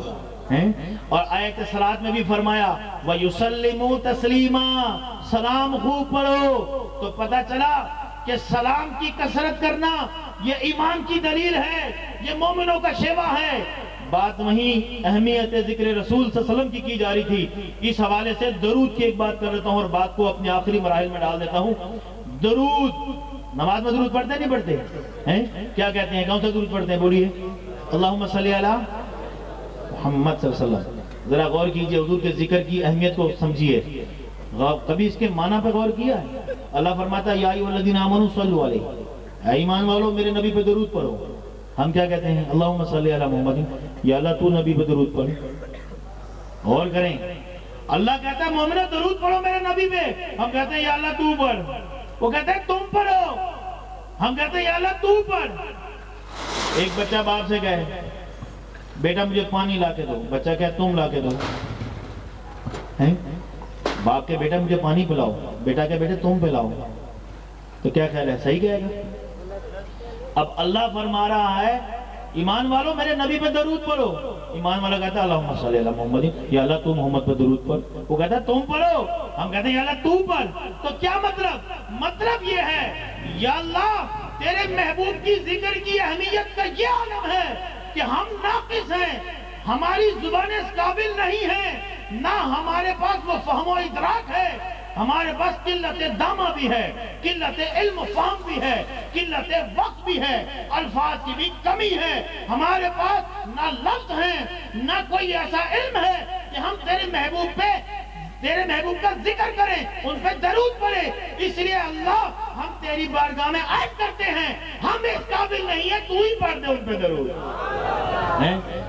اور آیت صلاۃ میں بھی فرمایا وَيُسَلِّمُوا تَسْلِيمًا، سلام خوب پڑھو۔ تو پتہ چلا کہ سلام کی کثرت کرنا یہ ایمان کی دلیل ہے، یہ مومنوں کا شیوا ہے۔ بات وہیں اہمیت ذکر رسول صلی اللہ علیہ وسلم کی جا رہی تھی، اس حوالے سے درود کی ایک بات کر لیتا ہوں اور بات کو اپنے آخری مراحل میں ڈال دیتا ہوں۔ درود، نماز میں درود پڑھتے نہیں پڑھتے ہیں؟ کیا کہتے ہیں؟ کون سا درود پڑھتے ہیں؟ بولیے اللہم صلی علی محمد صلی اللہ علیہ وسلم۔ ذرا غور کیجئے، حضور کے ذکر کی اہمیت کو سمجھیے، کبھی اس کے معنی پہ غور کیا ہے؟ اللہ فرماتا ہے یا ایھا الذین آمنوا صلوا علیہ، اے ایمان والو میرے نبی پہ درود پڑھو۔ ہم کیا کہتے ہیں؟ اللہم صلی علی محمد، یا اللہ تو نبی پہ درود پڑھ۔ غور کریں، اللہ کہتا ہے مومنو درود پڑھو میرے نبی پہ، ہم کہتے ہیں یا اللہ تو پڑھ، وہ کہتے ہیں تم پڑھو، ہم کہتے ہیں یا اللہ تو پڑھ۔ ایک بچہ باپ سے کہے بیٹا مجھے پانی لا کے دو، بچہ کہے تم لا کے دو۔ باپ کے بیٹا مجھے پانی پلاؤ، بیٹا کے بیٹے تم پلاؤ، تو کیا خیال ہے، صحیح کہے گا؟ اب اللہ فرما رہا ہے ایمان والو میرے نبی پہ درود پڑھو، ایمان والا کہتا ہے اللہم صلی علی محمد، یا اللہ تو محمد پہ درود پڑھ، وہ کہتا ہے تم پڑھو، ہم کہتے ہیں یا اللہ تو پڑھ۔ تو کیا مطلب یہ ہے یا اللہ تیرے محبوب کی ذکر کی اہمیت کا یہ عالم ہے کہ ہم ناقص ہیں، ہماری زبانیں اس قابل نہیں ہیں، نہ ہمارے پاس وہ فہم و ادراک ہے، ہمارے پاس قلت دامہ بھی ہے، قلت علم و فہم بھی ہے، قلت وقت بھی ہے، الفاظ کی بھی کمی ہے، ہمارے پاس نہ لفظ ہیں نہ کوئی ایسا علم ہے کہ ہم تیرے محبوب کا ذکر کریں، ان پہ درود پڑھیں۔ اس لیے اللہ ہم تیری بارگاہ میں عرض کرتے ہیں ہم اس قابل نہیں ہیں، تو ہی پڑھ دے ان پہ درود۔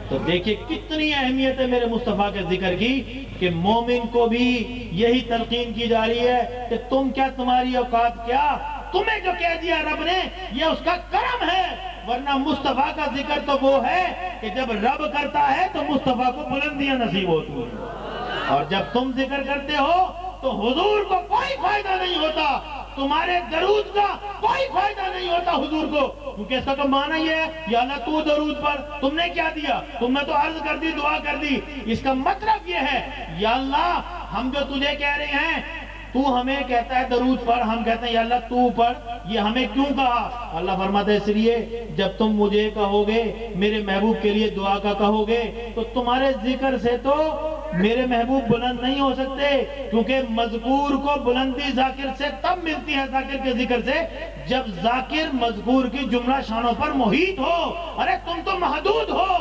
تو دیکھیں کتنی اہمیت ہے میرے مصطفیٰ کے ذکر کی کہ مومن کو بھی یہی تلقین کی جا رہی ہے کہ تم کیا، تمہاری اوقات کیا، تمہیں جو کہہ دیا رب نے یہ اس کا کرم ہے، ورنہ مصطفیٰ کا ذکر تو وہ ہے کہ جب رب کرتا ہے تو مصطفیٰ کو بلندیاں نصیب ہوتی ہیں، اور جب تم ذکر کرتے ہو تو حضور کو کوئی فائدہ نہیں ہوتا، تمہارے درود کا کوئی فائدہ نہیں ہوتا حضور کو، کیونکہ اس کا تو معنی یہ ہے یا اللہ تو درود پر، تم نے کیا دیا، تم نے تو عرض کر دی، دعا کر دی۔ اس کا مطلب یہ ہے یا اللہ ہم جو تجھے کہہ رہے ہیں تو ہمیں کہتا ہے درود پر، ہم کہتے ہیں یا اللہ تو پر، یہ ہمیں کیوں کہا؟ اللہ فرماتا ہے اس لیے جب تم مجھے کہو گے، میرے محبوب کے لیے دعا کا کہو گے، تو تمہارے ذکر سے تو میرے محبوب بلند نہیں ہو سکتے، کیونکہ مذکور کو بلندی ذاکر سے تب ملتی ہے، ذاکر کے ذکر سے، جب ذاکر مذکور کی جملہ شانوں پر محیط ہو۔ ارے تم تو محدود ہو،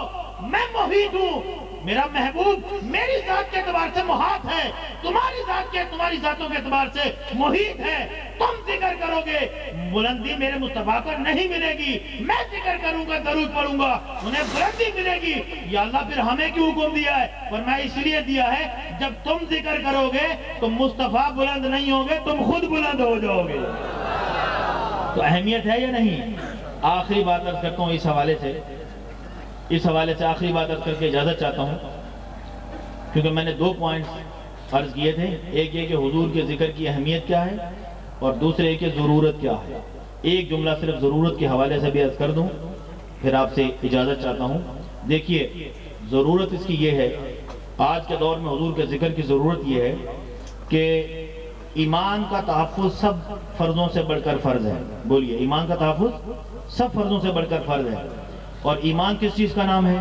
میں محیط ہوں، میرا محبوب میری ذات کے اعتبار سے محاط ہے، تمہاری ذاتوں کے اعتبار سے محیط ہے، تم ذکر کرو گے بلندی میرے مصطفیٰ کو نہیں ملے گی، میں ذکر کروں گا، درود پڑھوں گا، انہیں بلندی ملے گی۔ یا اللہ پھر ہمیں کیوں حکم دیا ہے؟ فرمایا اس لیے دیا ہے جب تم ذکر کرو گے تو مصطفیٰ بلند نہیں ہوں گے، تم خود بلند ہو جاؤ گے۔ تو اہمیت ہے یا نہیں؟ آخری بات عرض کرتا ہوں اس حوالے سے آخری بات عرض کر کے اجازت چاہتا ہوں، کیونکہ میں نے 2 پوائنٹس عرض کیے تھے، ایک یہ کہ حضور کے ذکر کی اہمیت کیا ہے، اور دوسرے یہ کہ ضرورت کیا ہے۔ ایک جملہ صرف ضرورت کے حوالے سے بھی عرض کر دوں، پھر آپ سے اجازت چاہتا ہوں۔ دیکھیے ضرورت اس کی یہ ہے، آج کے دور میں حضور کے ذکر کی ضرورت یہ ہے کہ ایمان کا تحفظ سب فرضوں سے بڑھ کر فرض ہے۔ بولیے، ایمان کا تحفظ سب فرضوں سے بڑھ کر فرض ہے۔ اور ایمان کس چیز کا نام ہے؟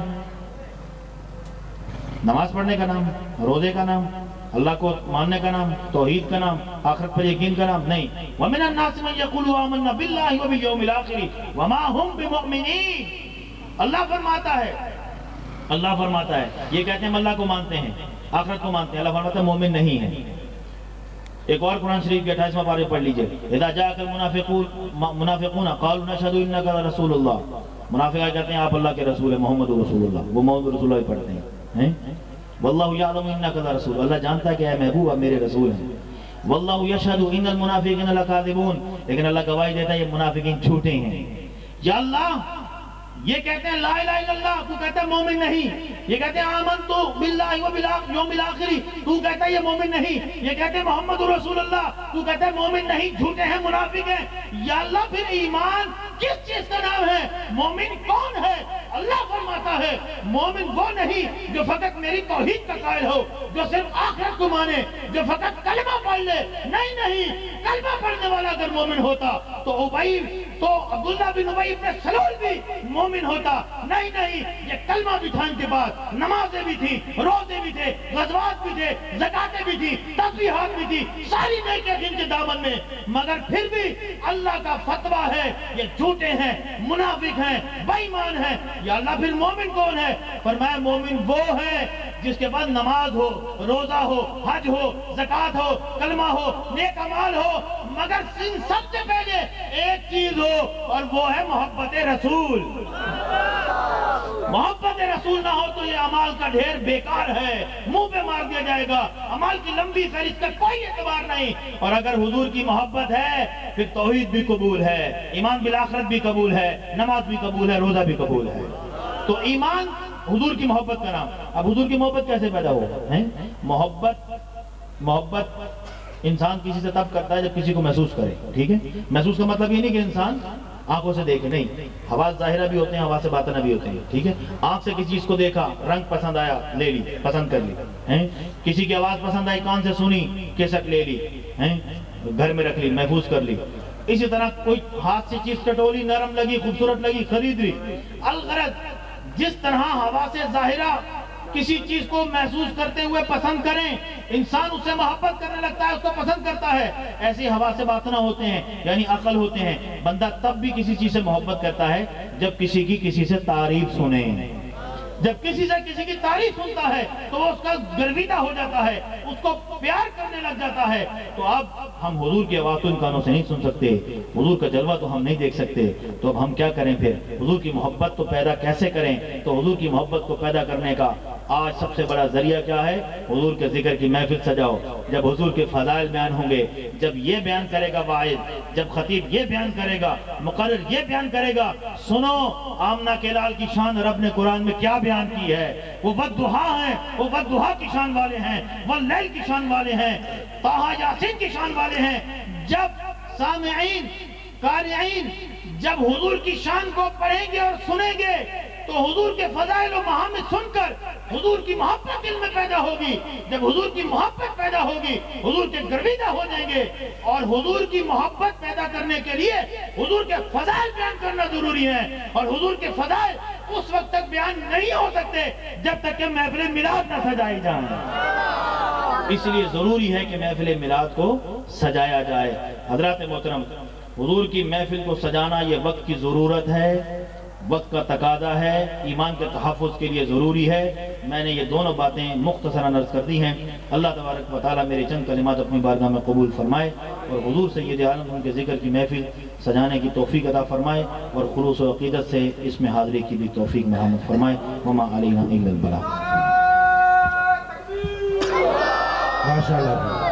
نماز پڑھنے کا نام، روزے کا نام، اللہ کو ماننے کا نام، توحید کا نام، آخرت پر یقین کا نام نہیں۔ وَمِنَ النَّاسِ مَن يَقُولُ آمَنَّا بِاللَّهِ وَبِالْيَوْمِ الْآخِرِ وَمَا هُمْ بِمُؤْمِنِينَ۔ اللہ فرماتا ہے یہ کہتے ہیں ہم اللہ کو مانتے ہیں، آخرت کو مانتے ہیں، اللہ فرماتا ہے مومن نہیں ہے۔ ایک اور قرآن شریف کے 28واں پارے پڑھ لیجئے، اذا جاءك المنافقون قالوا نشهد انك لرسول اللہ، منافق کہتے ہیں آپ اللہ کے رسول ہیں، محمد رسول اللہ، وہ محمد رسول اللہ پڑھتے ہیں۔ واللہ یعلم انک لرسول، اللہ جانتا ہے کہ اے محبوب آپ میرے رسول ہیں۔ واللہ یشہد ان المنافقین لکاذبون، لیکن اللہ گواہی دیتا ہے یہ منافقین جھوٹے ہیں۔ یا اللہ یہ کہتے ہیں لا الہ الا اللہ، تو کہتا ہے مومن نہیں۔ یہ کہتے ہیں آمنت باللہ وبالیوم الآخر، تو کہتا ہے یہ مومن نہیں۔ یہ کہتے ہیں محمد رسول اللہ، تو کہتا ہے مومن نہیں، جھوٹے ہیں، منافق ہیں۔ یا اللہ پھر ایمان کس چیز کا نام ہے؟ مومن کون ہے؟ اللہ فرماتا ہے مومن وہ نہیں جو فقط میری توحید کا قائل ہو، جو صرف آخرت کو مانے، جو فقط کلمہ پڑھ لے۔ نہیں، کلمہ پڑھنے والا اگر مومن ہوتا تو عبداللہ بن ابی بن سلول بھی مومن ہوتا۔ نہیں، یہ کلمہ بھی تھا ان کے پاس، نمازیں بھی تھیں، روزے بھی تھے، غزوات بھی تھے، زکاتیں بھی تھیں، تسبیحات بھی تھی، ساری نیکیاں تھیں ان کے دامن میں، مگر پھر بھی اللہ کا فتویٰ ہے یہ جھوٹے ہیں، منافق ہیں، بے ایمان ہیں۔ یا اللہ پھر مومن کون ہے؟ فرمایا مومن وہ ہے جس کے بعد نماز ہو، روزہ ہو، حج ہو، زکات ہو، کلمہ ہو، نیک اعمال ہو، مگر ان سب سے پہلے ایک چیز ہو اور وہ ہے محبت رسول۔ محبت رسول نہ ہو تو یہ اعمال کا ڈھیر بیکار ہے، منہ پہ مار دیا جائے گا، اعمال کی لمبی فہرست کا کوئی اعتبار نہیں۔ اور اگر حضور کی محبت ہے پھر توحید بھی قبول ہے، ایمان بالآخرت بھی قبول ہے، نماز بھی قبول ہے، روزہ بھی قبول ہے۔ تو ایمان حضور کی محبت کا نام۔ اب حضور کی محبت کیسے پیدا ہو؟ محبت انسان کسی سے تب کرتا ہے جب کسی کو محسوس کرے، ٹھیک ہے؟ محسوس کا مطلب یہ نہیں کہ انسان آنکھوں سے دیکھے، نہیں، حواس ظاہرہ بھی ہوتے ہیں، حواس باطنہ بھی ہوتے ہیں، ٹھیک ہے؟ آنکھ سے کسی چیز کو دیکھا، رنگ پسند آیا، لے لی، پسند کر لی، کسی کی آواز پسند آئی، کان سے سنی، کیسٹ لے لی، گھر میں رکھ لی، محفوظ کر لی۔ اسی طرح کوئی ہاتھ سے چیز ٹٹولی، نرم لگی، خوبصورت لگی، خرید لی۔ الغرض جس طرح حواس ظاہرہ کسی چیز کو محسوس کرتے ہوئے پسند کریں، انسان اس سے محبت کرنے لگتا ہے، اس کو پسند کرتا ہے، ایسی حواس باطنہ ہوتے ہیں، یعنی عقل ہوتے ہیں۔ بندہ تب بھی کسی چیز سے محبت کرتا ہے جب کسی کی کسی سے تعریف سنے، جب کسی سے کسی کی تعریف سنتا ہے تو وہ اس کا گرویدہ ہو جاتا ہے، اس کو پیار کرنے لگ جاتا ہے۔ تو اب ہم حضور کی آواز تو ان کانوں سے نہیں سن سکتے، حضور کا جلوہ تو ہم نہیں دیکھ سکتے، تو اب ہم کیا کریں پھر؟ حضور کی محبت تو پیدا کیسے کریں؟ تو حضور کی محبت کو پیدا کرنے کا آج سب سے بڑا ذریعہ کیا ہے؟ حضور کے ذکر کی محفل سجاؤ۔ جب حضور کے فضائل بیان ہوں گے، جب یہ بیان کرے گا واعظ، جب خطیب یہ بیان کرے گا، مقرر یہ بیان کرے گا، سنو آمنہ کے لال کی شان رب نے قرآن میں کیا بیان کی ہے، وہ والضحیٰ ہیں، وہ والضحیٰ کی شان والے ہیں، واللیل کی شان والے ہیں، طٰہٰ یاسین کی شان والے ہیں۔ جب سامعین، قارئین جب حضور کی شان کو پڑھیں گے اور سنیں گے تو حضور کے فضائل و محامد سن کر حضور کی محبت دل میں پیدا ہوگی۔ جب حضور کی محبت پیدا ہوگی، حضور کے گرویدہ ہو جائیں گے، اور حضور کی محبت پیدا کرنے کے لیے حضور کے فضائل بیان کرنا ضروری ہے، اور حضور کے فضائل اس وقت تک بیان نہیں ہو سکتے جب تک کہ محفل میلاد نہ سجائی جائیں۔ اس لیے ضروری ہے کہ محفل میلاد کو سجایا جائے۔ حضرات محترم، حضور کی محفل کو سجانا یہ وقت کی ضرورت ہے، وقت کا تقاضا ہے، ایمان کے تحفظ کے لیے ضروری ہے۔ میں نے یہ دونوں باتیں مختصراً عرض کر دی ہیں۔ اللہ تبارک و تعالیٰ میرے چند کلمات اپنی بارگاہ میں قبول فرمائے، اور حضور سید عالم ان کے ذکر کی محفل سجانے کی توفیق عطا فرمائے، اور خلوص و عقیدت سے اس میں حاضری کی بھی توفیق مرحمت فرمائے۔ وما علینا الا البلاغ۔ ماشاءاللہ۔